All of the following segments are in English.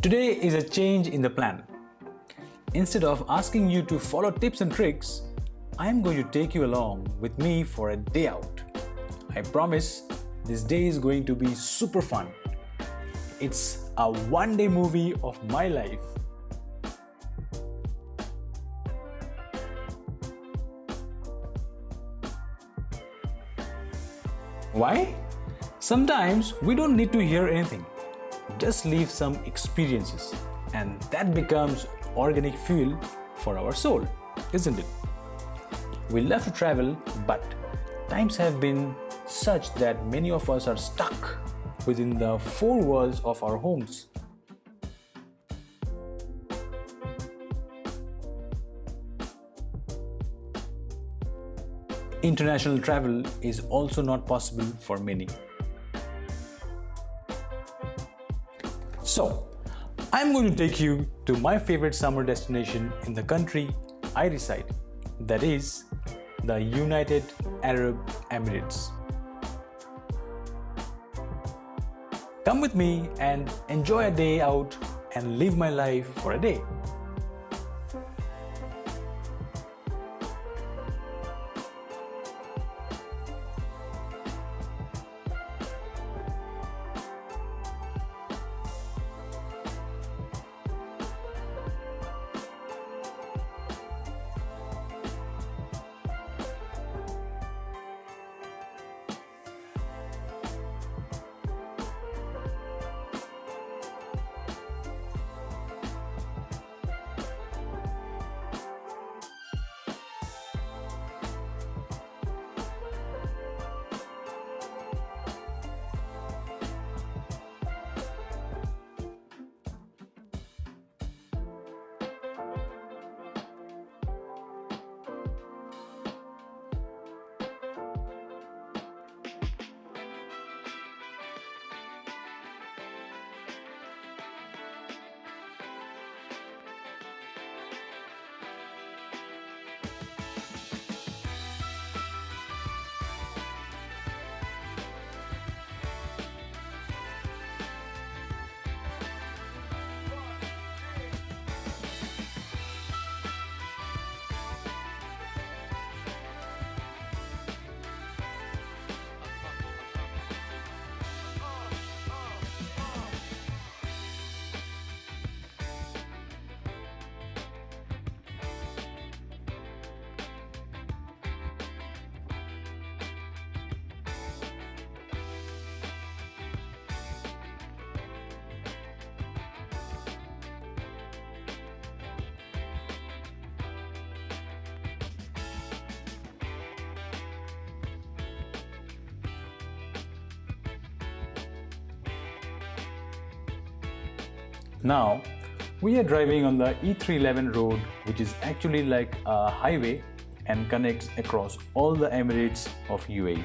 Today is a change in the plan. Instead of asking you to follow tips and tricks, I am going to take you along with me for a day out. I promise this day is going to be super fun. It's a one-day movie of my life. Why? Sometimes we don't need to hear anything. Just leave some experiences, and that becomes organic fuel for our soul, isn't it? We love to travel, but times have been such that many of us are stuck within the four walls of our homes. International travel is also not possible for many. So, I'm going to take you to my favorite summer destination in the country I reside, that is, the United Arab Emirates. Come with me and enjoy a day out and live my life for a day. Now, we are driving on the E311 road, which is actually like a highway and connects across all the Emirates of UAE.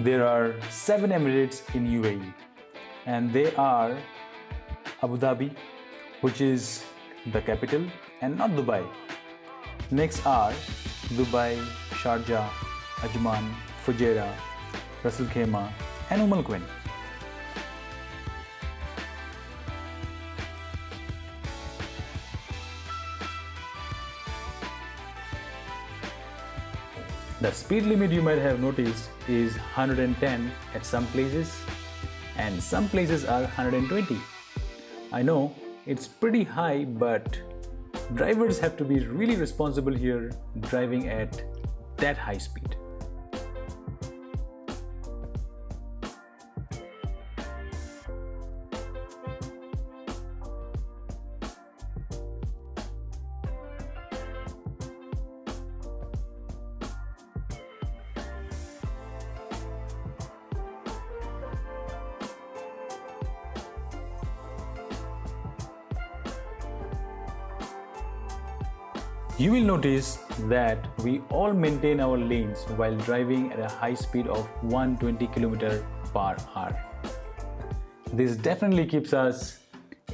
There are 7 Emirates in UAE, and they are Abu Dhabi, which is the capital, and not Dubai. Next are Dubai, Sharjah, Ajman, Fujairah, Ras Al Khaimah, and Al Quwain. The speed limit you might have noticed is 110 at some places, and some places are 120. I know it's pretty high, but drivers have to be really responsible here driving at that high speed. You will notice that we all maintain our lanes while driving at a high speed of 120 km/h. This definitely keeps us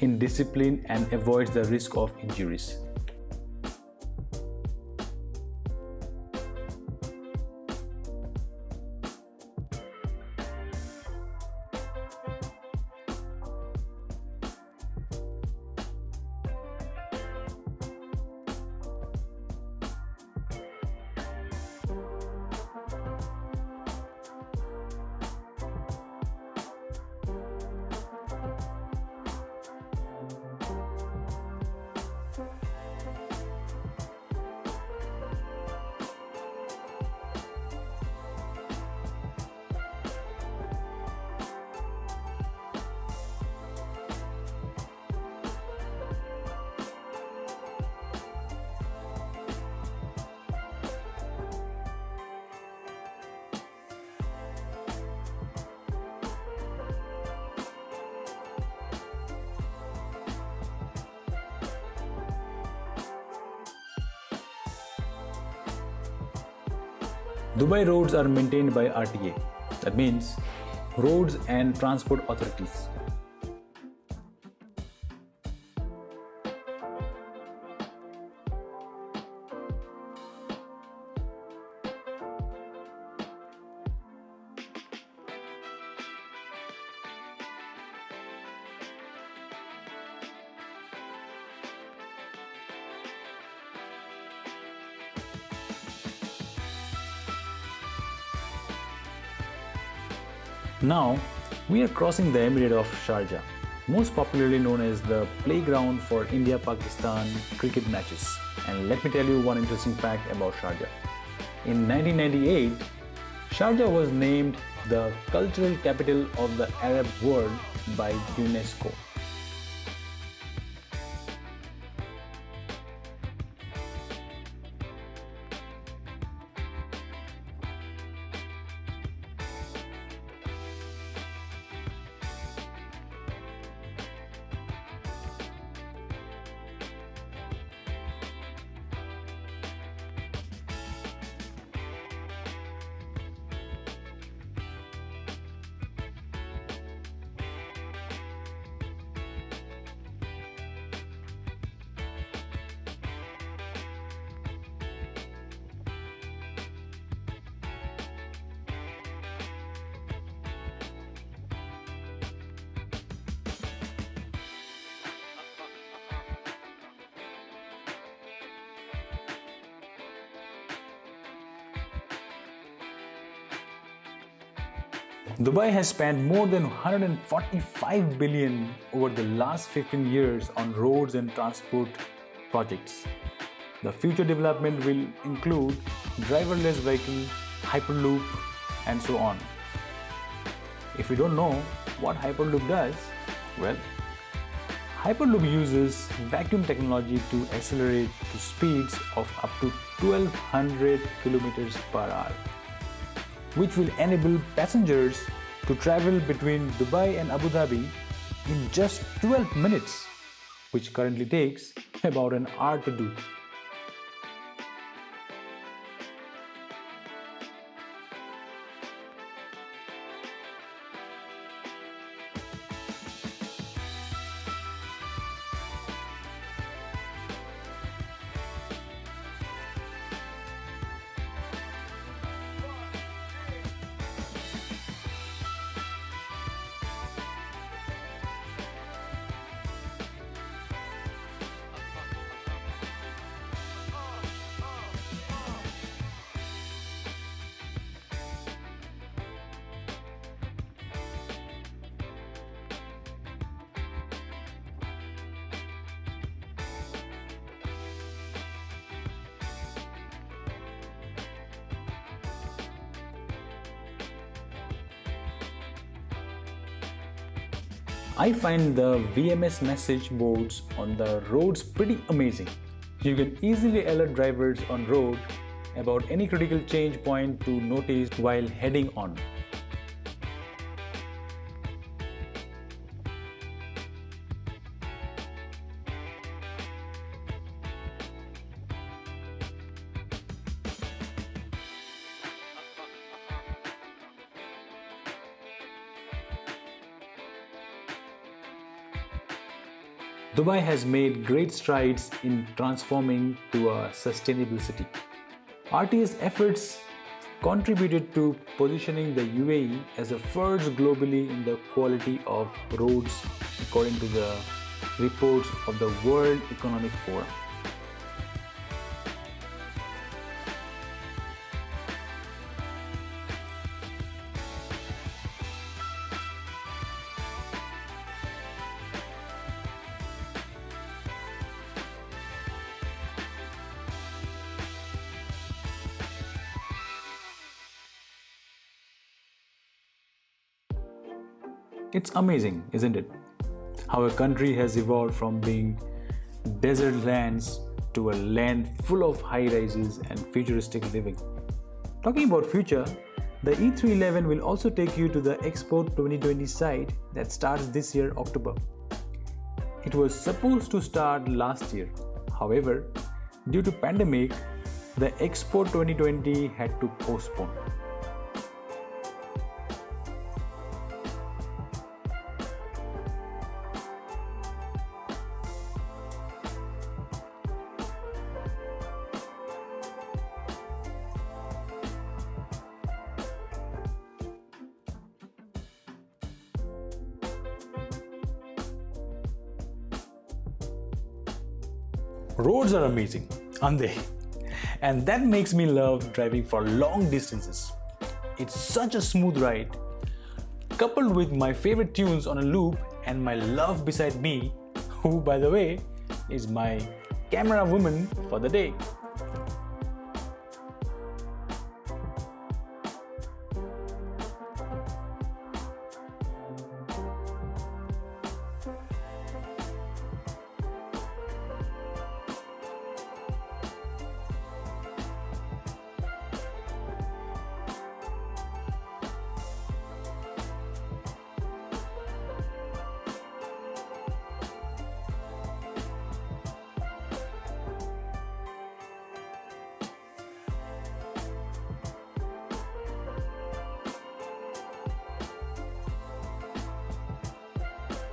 in discipline and avoids the risk of injuries. Dubai roads are maintained by RTA, that means Roads and Transport Authorities. Now, we are crossing the Emirate of Sharjah, most popularly known as the playground for India-Pakistan cricket matches. And let me tell you one interesting fact about Sharjah. In 1998, Sharjah was named the cultural capital of the Arab world by UNESCO. Dubai has spent more than 145 billion over the last 15 years on roads and transport projects. The future development will include driverless vehicle, hyperloop, and so on. If you don't know what hyperloop does, well, hyperloop uses vacuum technology to accelerate to speeds of up to 1200 kilometers per hour, which will enable passengers to travel between Dubai and Abu Dhabi in just 12 minutes, which currently takes about an hour to do. I find the VMS message boards on the roads pretty amazing. You can easily alert drivers on road about any critical change point to notice while heading on. Dubai has made great strides in transforming to a sustainable city. RT's efforts contributed to positioning the UAE as the first globally in the quality of roads, according to the reports of the World Economic Forum. It's amazing, isn't it? How a country has evolved from being desert lands to a land full of high rises and futuristic living. Talking about future, the E311 will also take you to the Expo 2020 site that starts this year, October. It was supposed to start last year. However, due to pandemic, the Expo 2020 had to postpone. Roads are amazing, aren't they? And that makes me love driving for long distances. It's such a smooth ride, coupled with my favorite tunes on a loop and my love beside me, who, by the way, is my camera woman for the day.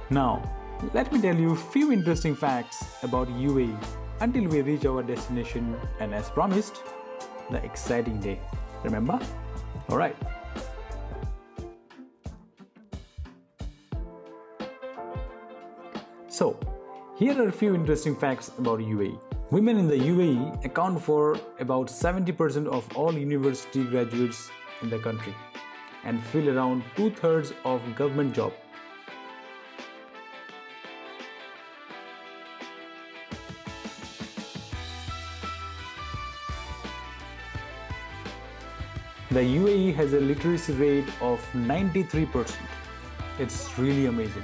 Now, let me tell you a few interesting facts about UAE until we reach our destination and, as promised, the exciting day. Remember? Alright. So, here are a few interesting facts about UAE. Women in the UAE account for about 70% of all university graduates in the country and fill around 2/3 of government jobs. The UAE has a literacy rate of 93%. It's really amazing.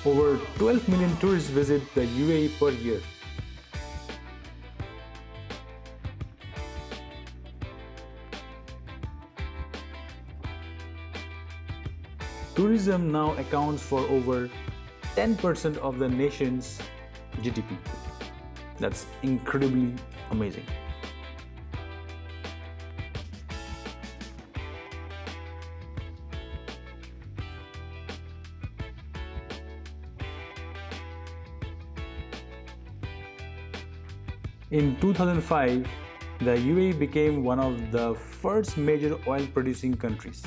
Over 12 million tourists visit the UAE per year. Tourism now accounts for over 10% of the nation's GDP. That's incredibly amazing. In 2005, the UAE became one of the first major oil producing countries.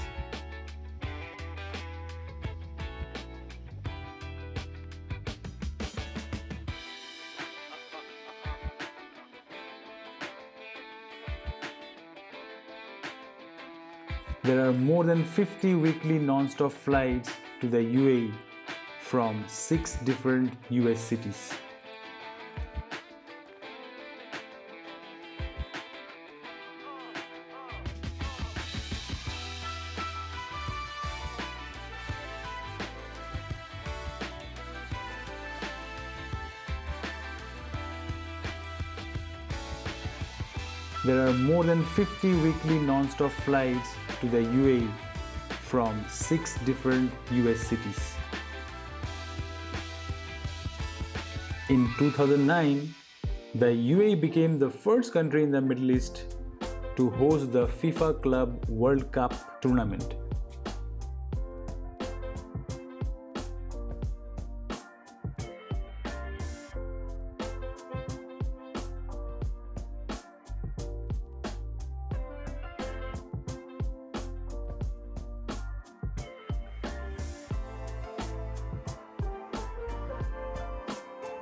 There are more than 50 weekly non-stop flights to the UAE from 6 different US cities. There are more than 50 weekly non-stop flights to the UAE from 6 different US cities. In 2009, The UAE became the first country in the Middle East to host the FIFA Club World Cup tournament.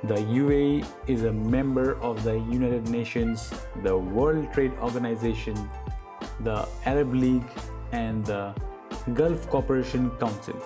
The UAE is a member of the United Nations, the World Trade Organization, the Arab League, and the Gulf Cooperation Council.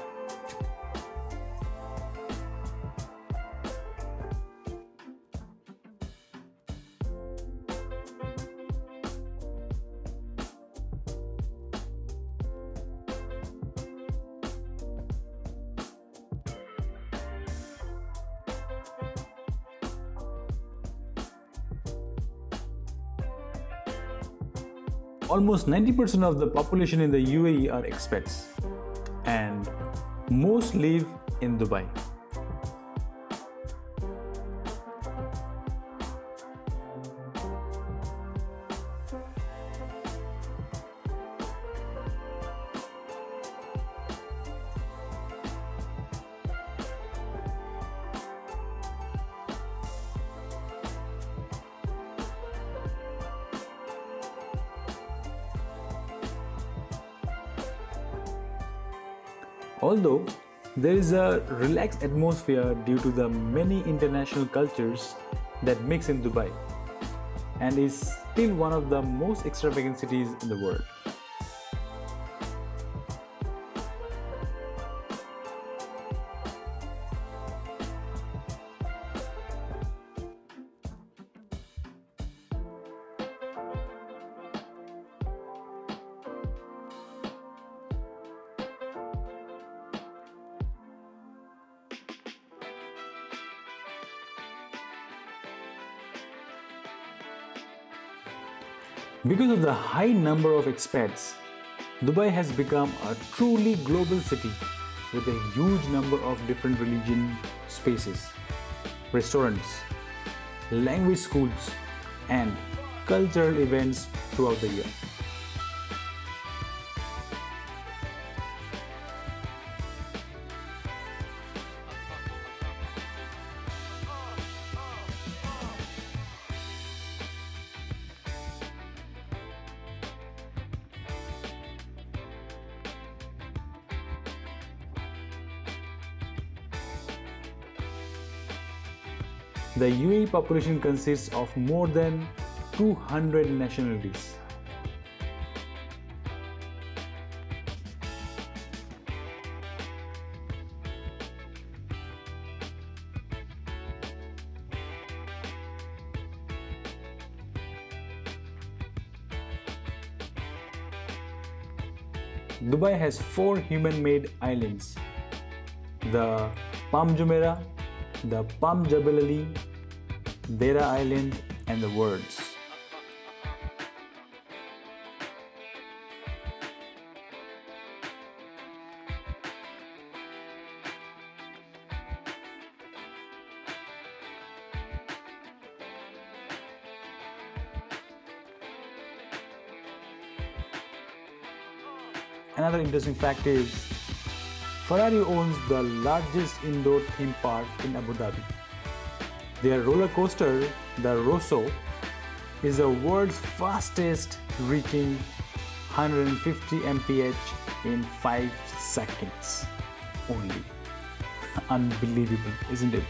Almost 90% of the population in the UAE are expats, and most live in Dubai. Although there is a relaxed atmosphere due to the many international cultures that mix in Dubai, and is still one of the most extravagant cities in the world. Because of the high number of expats, Dubai has become a truly global city with a huge number of different religion spaces, restaurants, language schools, and cultural events throughout the year. The UAE population consists of more than 200 nationalities. Dubai has 4 human-made islands: the Palm Jumeirah, the Palm Jebel Ali, Dera Island, and the Words. Another interesting fact is Ferrari owns the largest indoor theme park in Abu Dhabi. Their roller coaster, the Rosso, is the world's fastest, reaching 150 mph in 5 seconds only. Unbelievable, isn't it?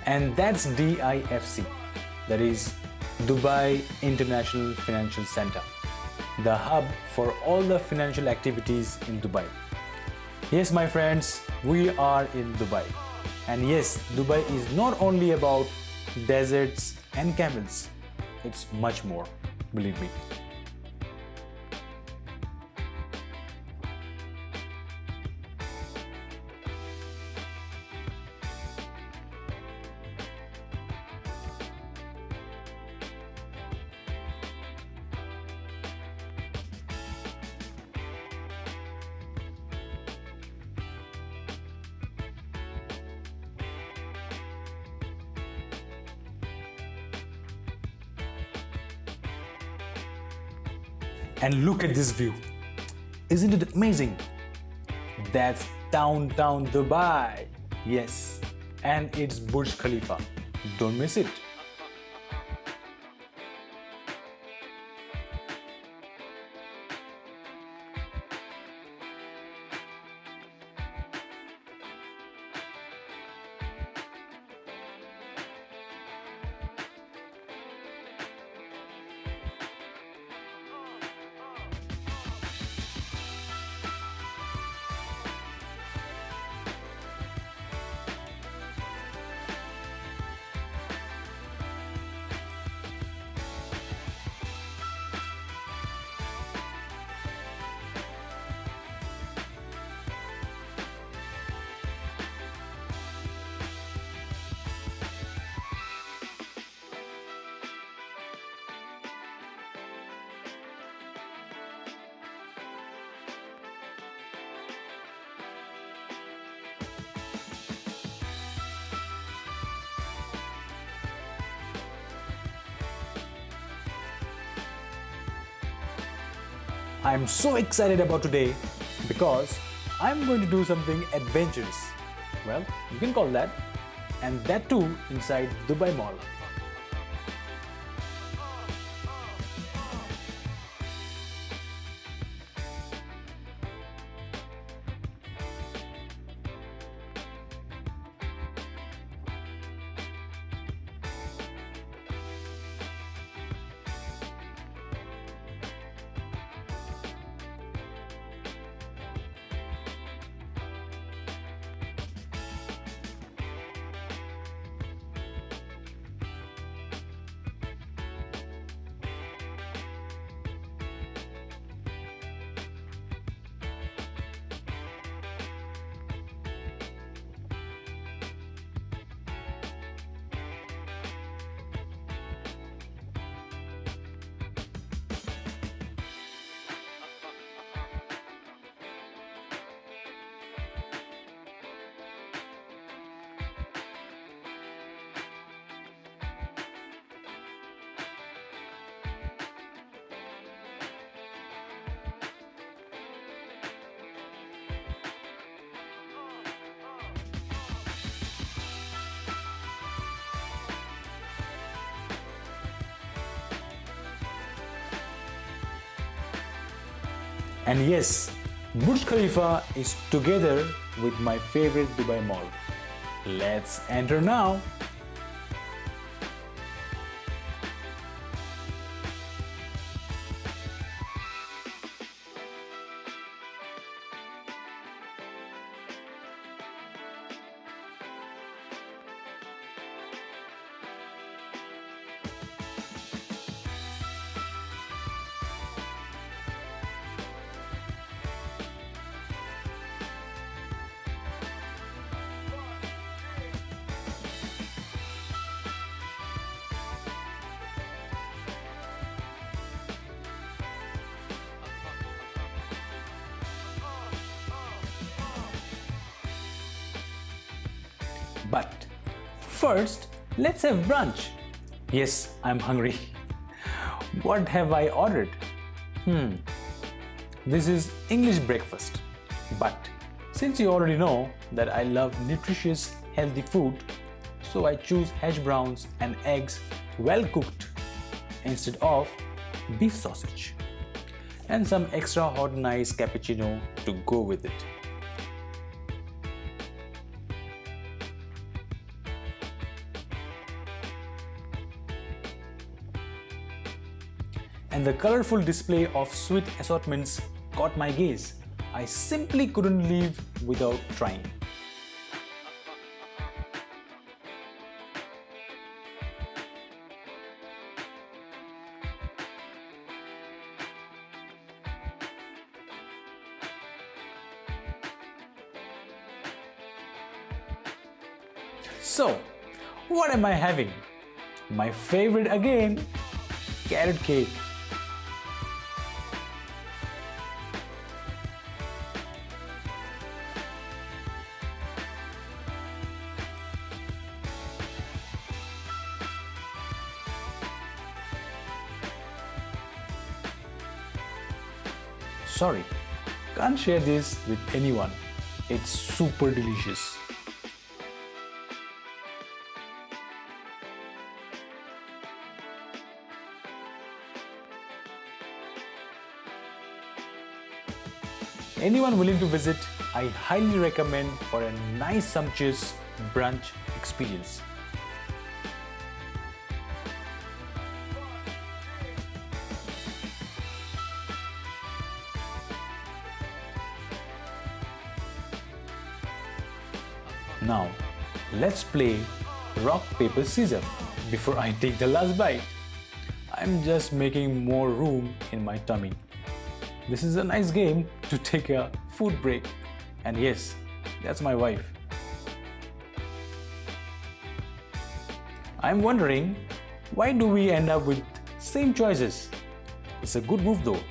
And that's DIFC, that is Dubai International Financial Center, the hub for all the financial activities in Dubai. Yes, my friends, we are in Dubai. And yes, Dubai is not only about deserts and camels, it's much more, believe me. And look at this view. Isn't it amazing? That's downtown Dubai. Yes, and it's Burj Khalifa. Don't miss it. I'm so excited about today because I'm going to do something adventurous. Well, you can call that, and that too inside Dubai Mall. And yes, Burj Khalifa is together with my favorite Dubai Mall. Let's enter now. But first, let's have brunch. Yes, I'm hungry. What have I ordered? This is English breakfast. But since you already know that I love nutritious, healthy food, so I choose hash browns and eggs well cooked instead of beef sausage. And some extra hot and ice cappuccino to go with it. And the colorful display of sweet assortments caught my gaze. I simply couldn't leave without trying. So, what am I having? My favorite again, carrot cake. Sorry, can't share this with anyone. It's super delicious. Anyone willing to visit, I highly recommend for a nice sumptuous brunch experience. Now, let's play rock, paper, scissors before I take the last bite. I'm just making more room in my tummy. This is a nice game to take a food break. And yes, that's my wife. I'm wondering, why do we end up with same choices? It's a good move though.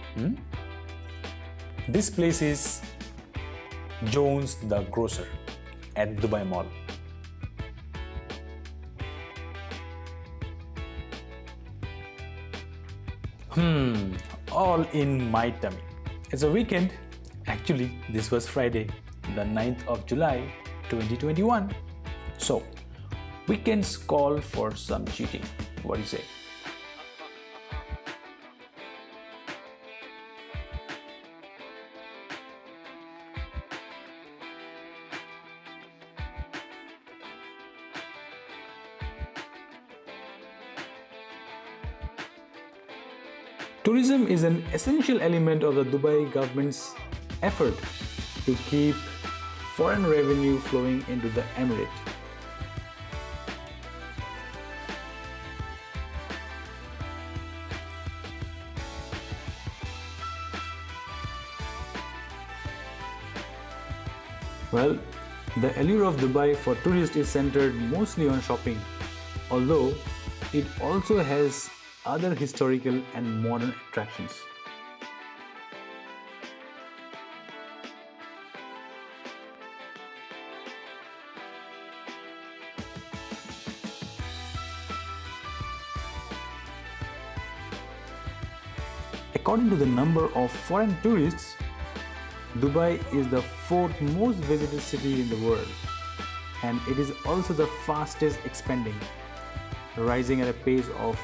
This place is Jones the Grocer at Dubai Mall. All in my tummy. It's a weekend. Actually, this was Friday, the 9th of July, 2021. So, weekends call for some cheating. What do you say? Tourism is an essential element of the Dubai government's effort to keep foreign revenue flowing into the Emirate. Well, the allure of Dubai for tourists is centered mostly on shopping, although it also has other historical and modern attractions. According to the number of foreign tourists, Dubai is the fourth most visited city in the world, and it is also the fastest expanding, rising at a pace of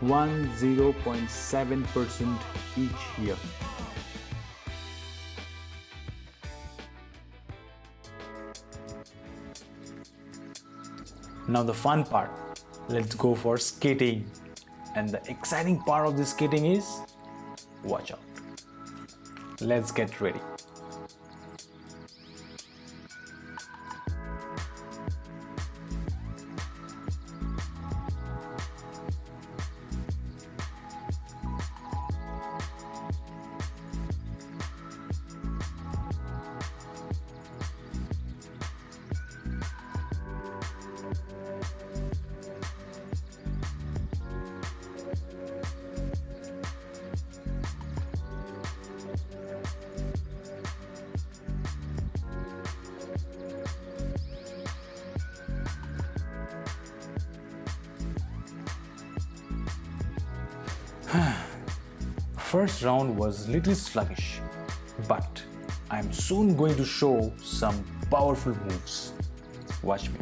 10.7% each year. Now the fun part, let's go for skating. And the exciting part of this skating is, watch out. Let's get ready. First round was little sluggish, but I'm soon going to show some powerful moves. Watch me.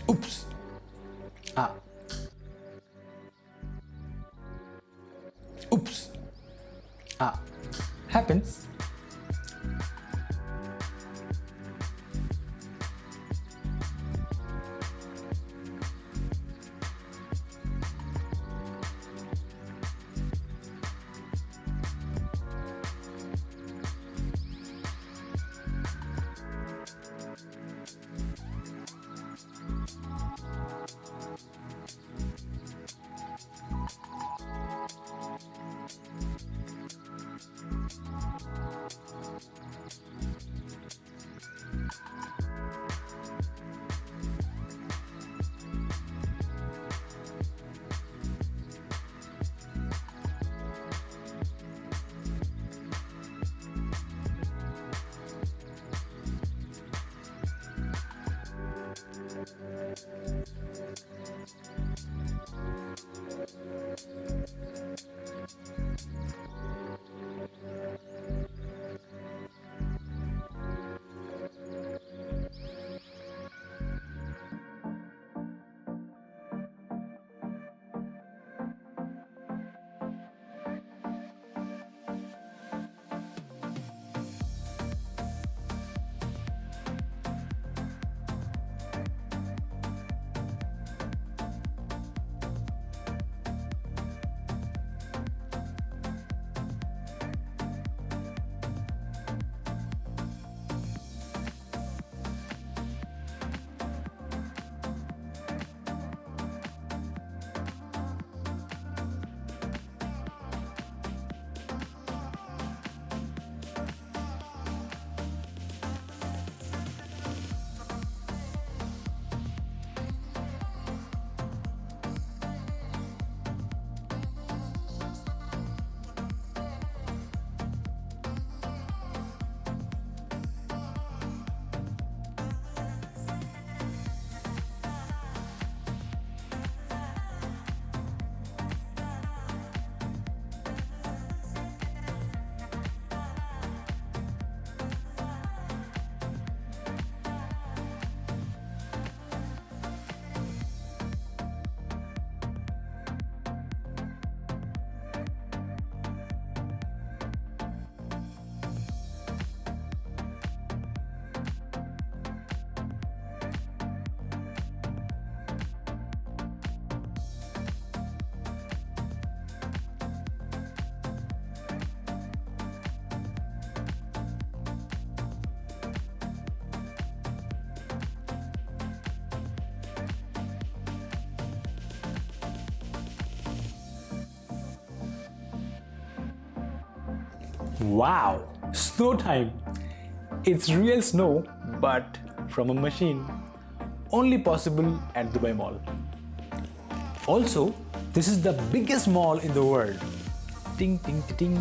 Oops. Oops. Happens. Wow, snow time! It's real snow, but from a machine. Only possible at Dubai Mall. Also, this is the biggest mall in the world. Ting ting ting ting.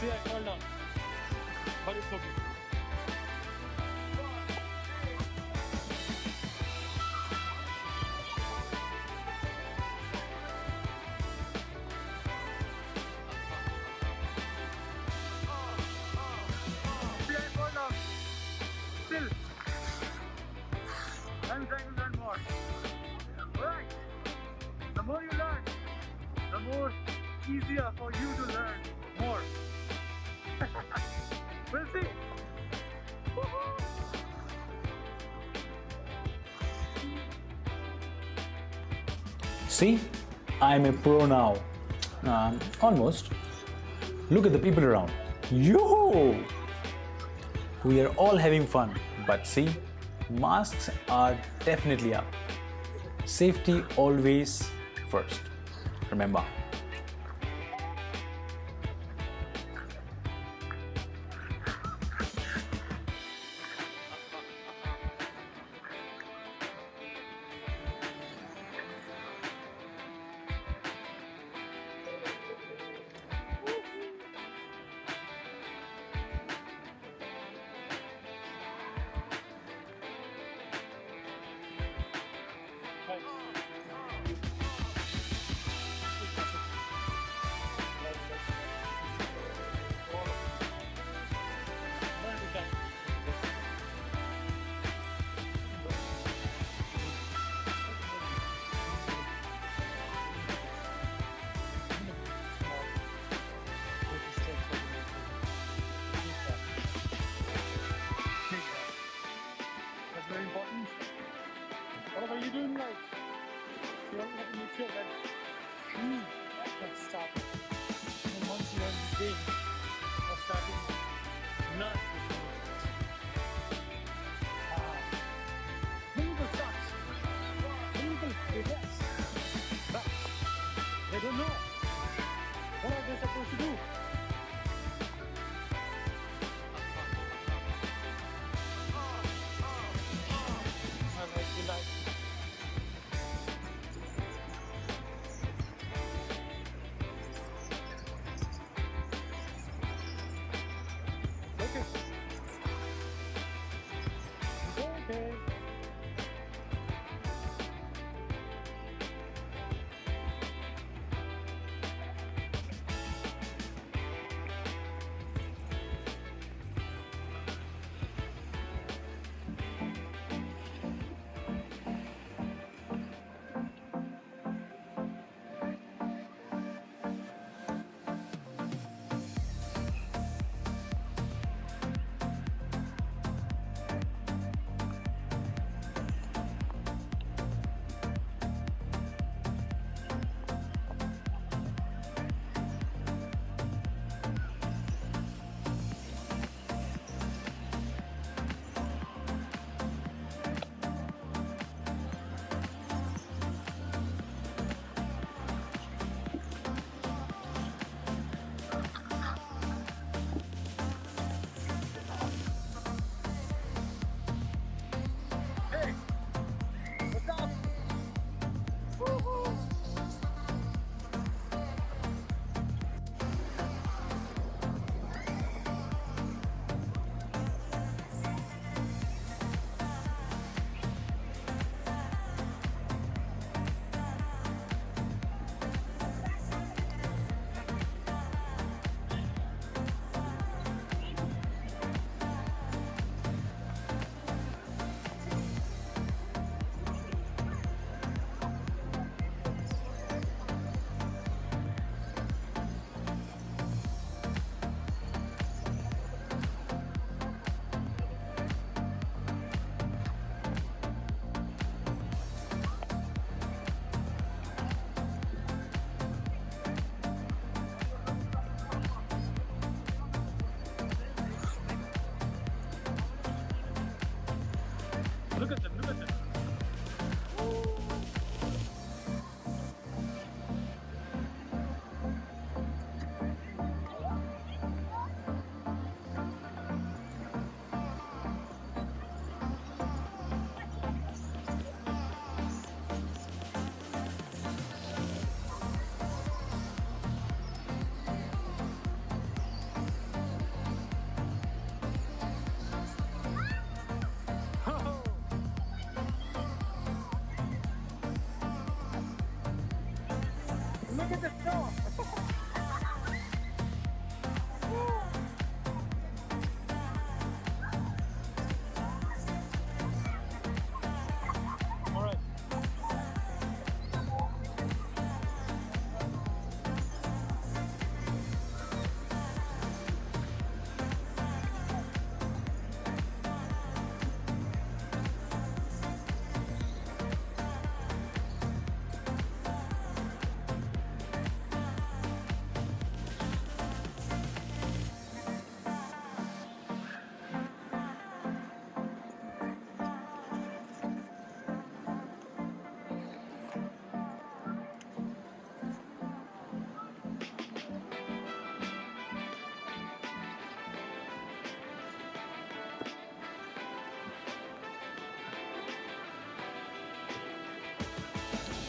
See, I fall down, but it's okay. See, I fall down. Still, I'm trying to learn more. Alright, the more you learn, the more easier for you to learn more. We'll see. Woohoo! See, I'm a pro now. Almost. Look at the people around. Yo! We are all having fun, but see, masks are definitely up. Safety always first. Remember. That's very important. Whatever you do in life, you always have to make sure that you can stop. And once you are in the game of starting, learn this. Many people start. Many people they guess, but they don't know what are they supposed to do. Okay. Look at them, look at them. Look at the snow. All right.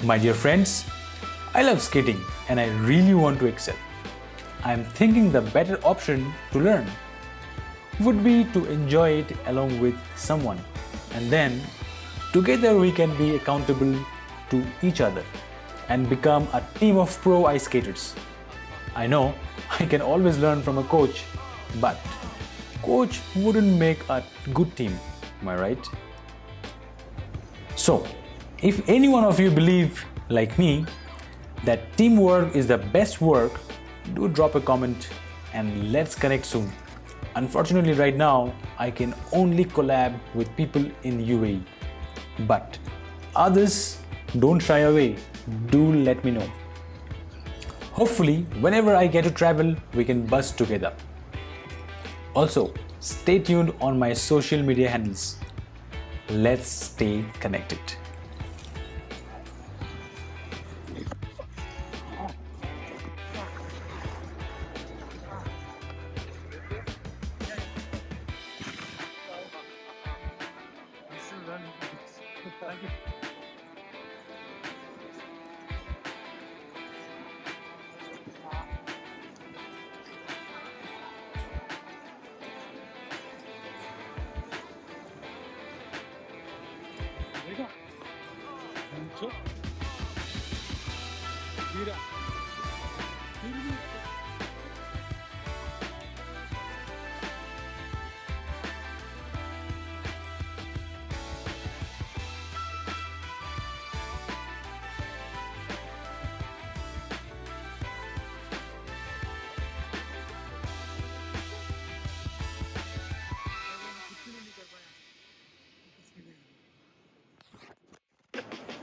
My dear friends, I love skating and I really want to excel. I am thinking the better option to learn would be to enjoy it along with someone, and then together we can be accountable to each other and become a team of pro ice skaters. I know I can always learn from a coach, but coach wouldn't make a good team, am I right? So, if any one of you believe, like me, that teamwork is the best work, do drop a comment and let's connect soon. Unfortunately, right now, I can only collab with people in UAE. But others, don't shy away. Do let me know. Hopefully, whenever I get to travel, we can buzz together. Also, stay tuned on my social media handles. Let's stay connected. Thank you. There you go. Good. Mira.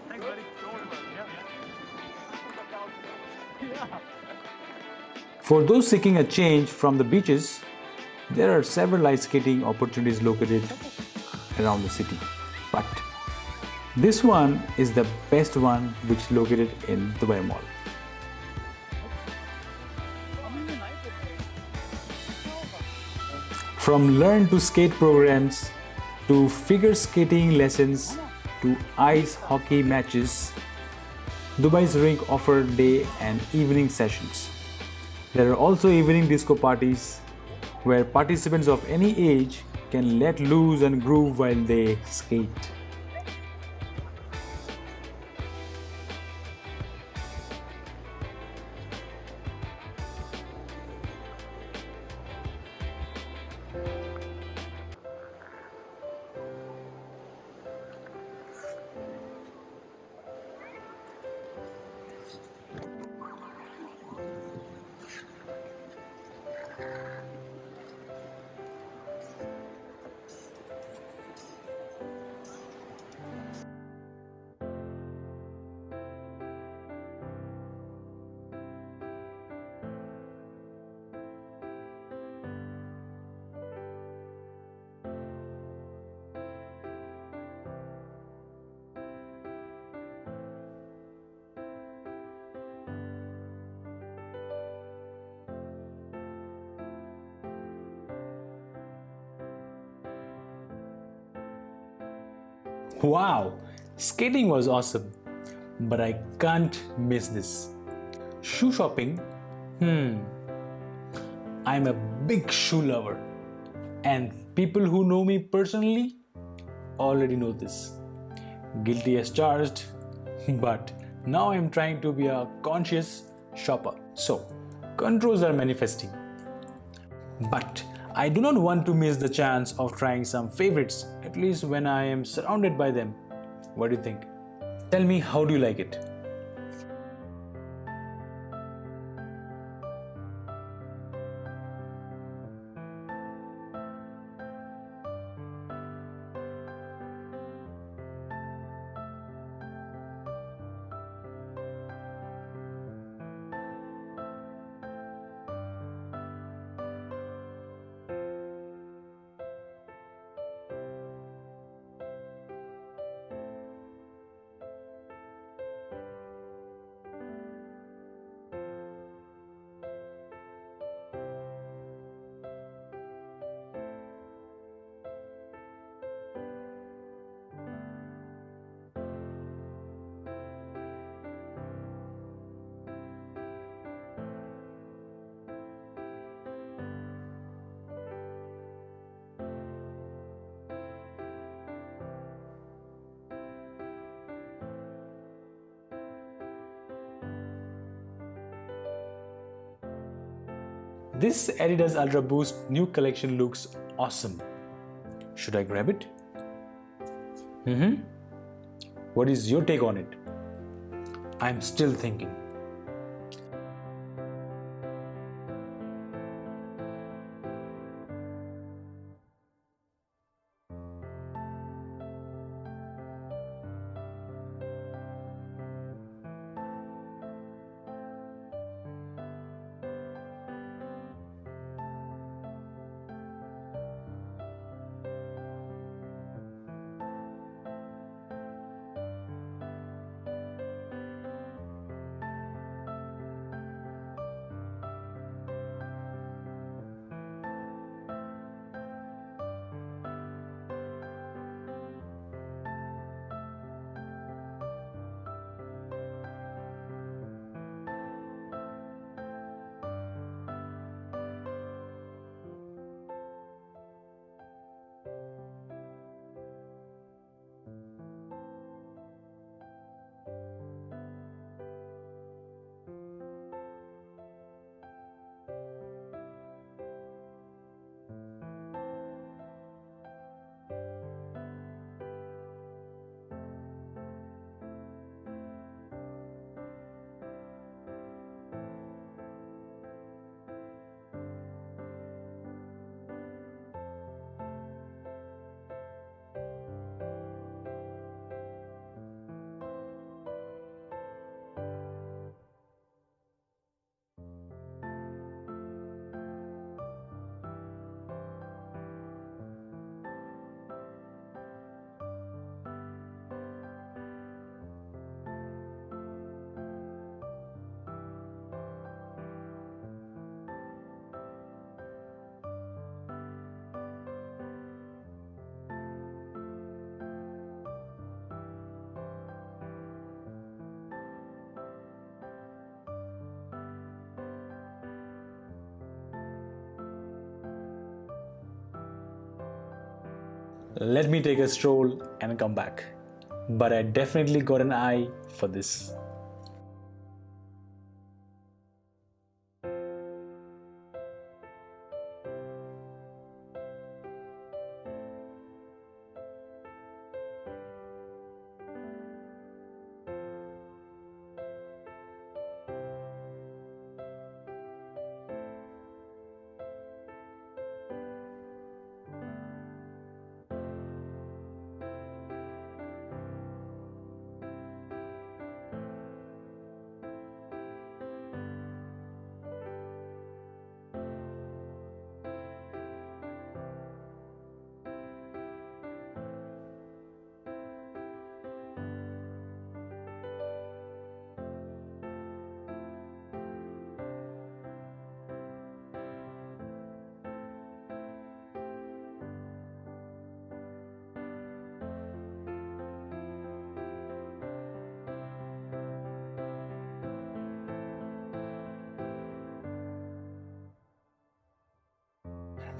Thanks, buddy. Don't worry about it. Yeah. For those seeking a change from the beaches, there are several ice skating opportunities located around the city. But this one is the best one, which is located in Dubai Mall. From learn to skate programs to figure skating lessons to ice hockey matches, Dubai's rink offer day and evening sessions. There are also evening disco parties where participants of any age can let loose and groove while they skate. Wow, skating was awesome, but I can't miss this. Shoe shopping? I'm a big shoe lover, and people who know me personally already know this. Guilty as charged, but now I'm trying to be a conscious shopper. So, controls are manifesting. But I do not want to miss the chance of trying some favorites, at least when I am surrounded by them. What do you think? Tell me, how do you like it? This Adidas Ultra Boost new collection looks awesome. Should I grab it? What is your take on it? I'm still thinking. Let me take a stroll and come back. But I definitely got an eye for this.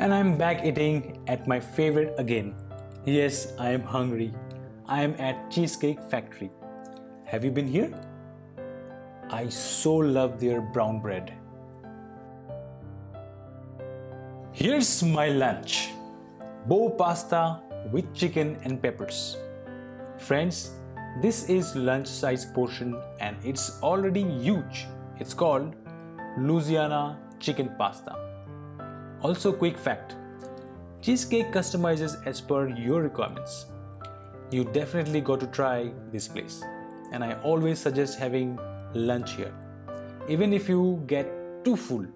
And I'm back eating at my favorite again. Yes, I am hungry. I am at Cheesecake Factory. Have you been here? I so love their brown bread. Here's my lunch. Bow pasta with chicken and peppers. Friends, this is lunch size portion and it's already huge. It's called Louisiana chicken pasta. Also, quick fact, cheesecake customizes as per your requirements. You definitely got to try this place, and I always suggest having lunch here, even if you get too full.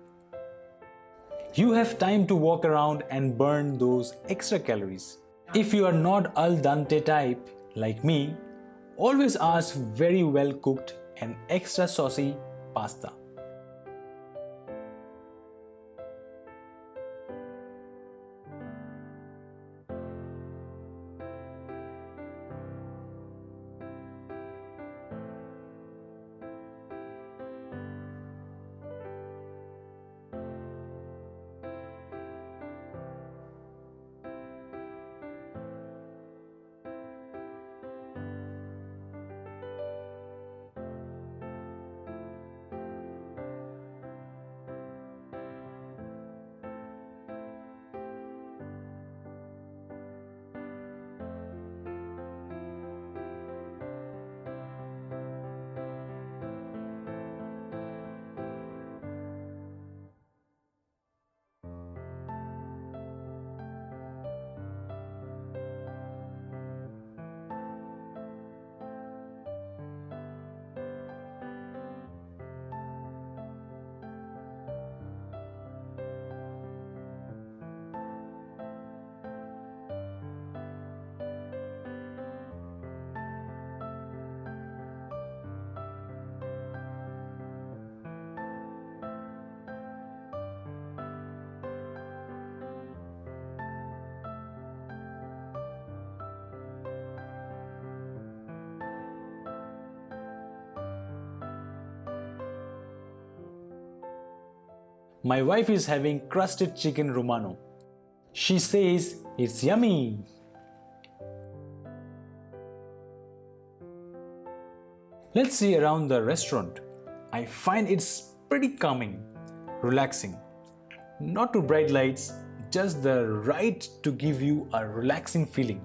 You have time to walk around and burn those extra calories. If you are not al dente type like me, always ask very well cooked and extra saucy pasta. My wife is having crusted chicken romano. She says it's yummy. Let's see around the restaurant. I find it's pretty calming, relaxing. Not too bright lights, just the right to give you a relaxing feeling.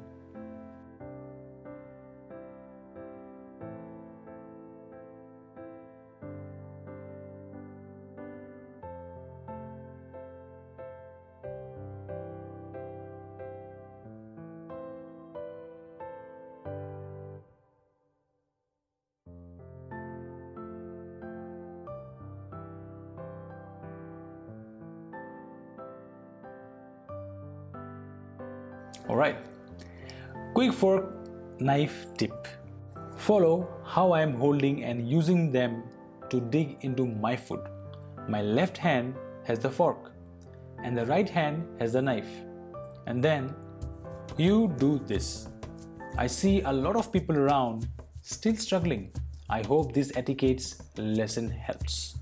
Alright, quick fork knife tip. Follow how I am holding and using them to dig into my food. My left hand has the fork and the right hand has the knife. And then you do this. I see a lot of people around still struggling. I hope this etiquette lesson helps.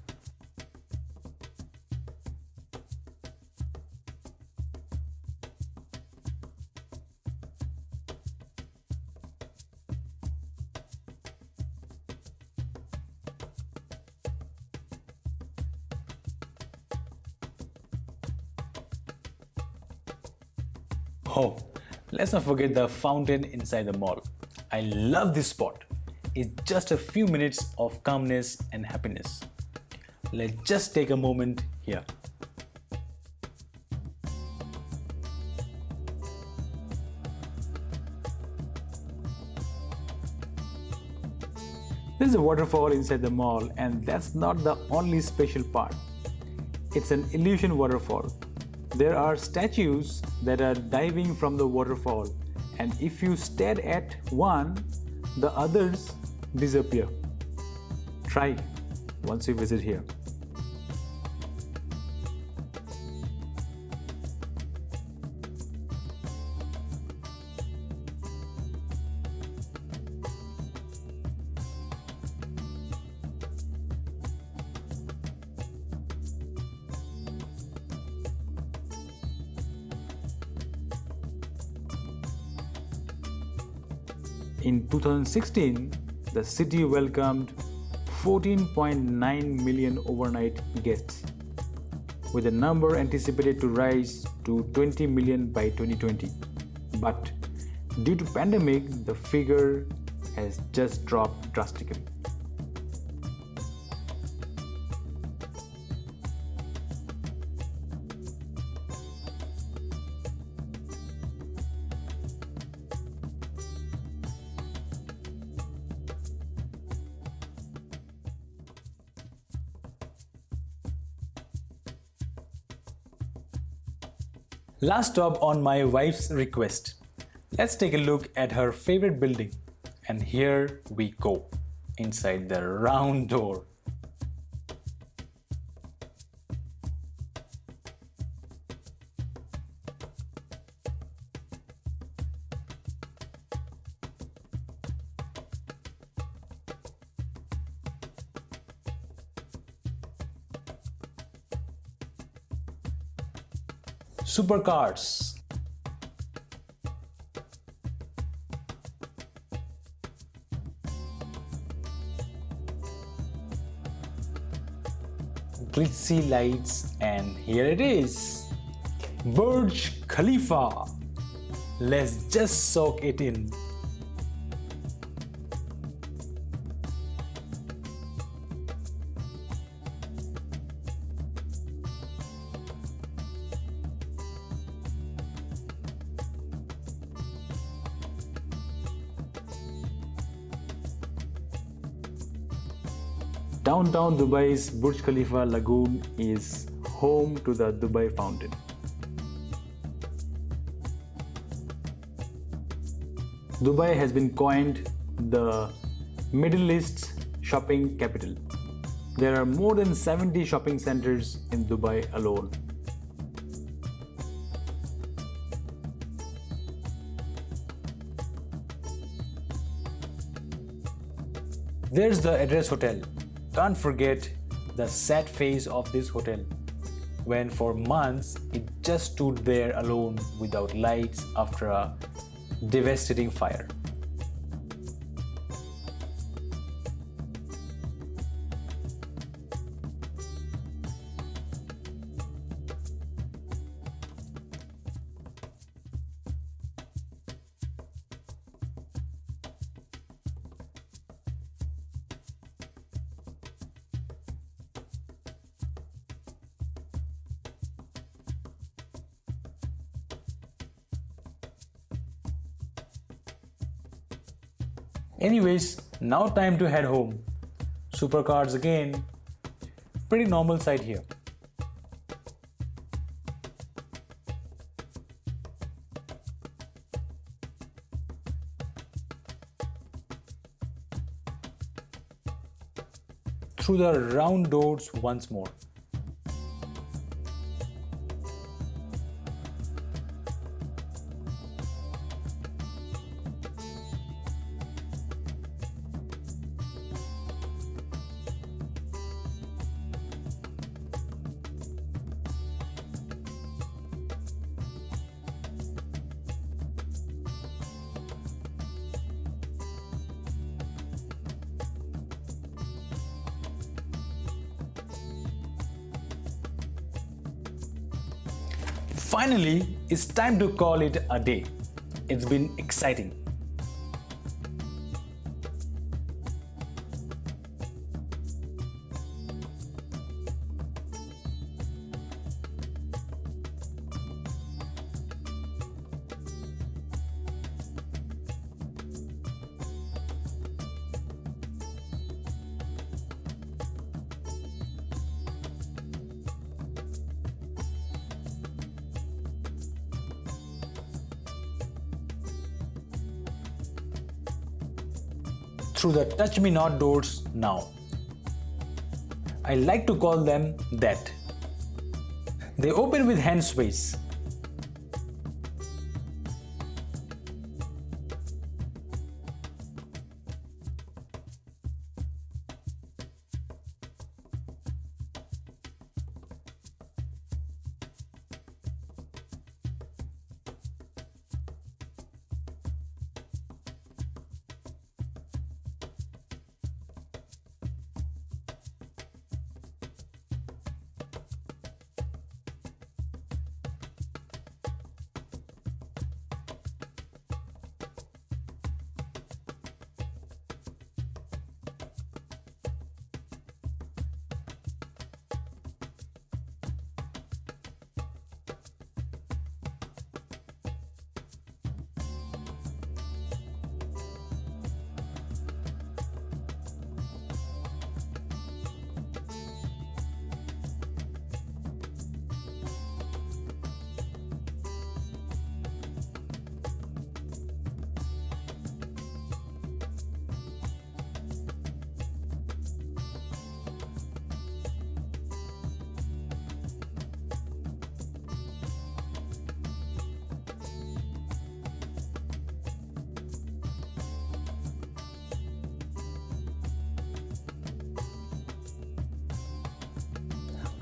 Oh, let's not forget the fountain inside the mall. I love this spot. It's just a few minutes of calmness and happiness. Let's just take a moment here. There's a waterfall inside the mall, and that's not the only special part. It's an illusion waterfall. There are statues that are diving from the waterfall, and if you stare at one, the others disappear. Try once you visit here. In 2016, the city welcomed 14.9 million overnight guests, with the number anticipated to rise to 20 million by 2020. But due to pandemic, the figure has just dropped drastically. Last stop on my wife's request. Let's take a look at her favorite building. And here we go, inside the round door. Supercars. Glitzy lights, and here it is, Burj Khalifa. Let's just soak it in. Downtown Dubai's Burj Khalifa Lagoon is home to the Dubai Fountain. Dubai has been coined the Middle East's shopping capital. There are more than 70 shopping centers in Dubai alone. There's the address hotel. Can't forget the sad face of this hotel, when for months it just stood there alone without lights after a devastating fire. Anyways, now time to head home. Supercars again. Pretty normal sight here. Through the round doors once more. Finally, it's time to call it a day. It's been exciting. Through the touch me not doors now. I like to call them that. They open with hand sways.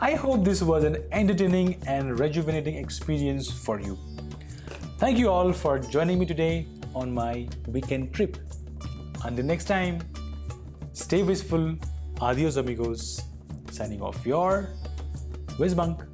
I hope this was an entertaining and rejuvenating experience for you. Thank you all for joining me today on my weekend trip. Until next time, stay wishful. Adios amigos. Signing off your WhizMonk.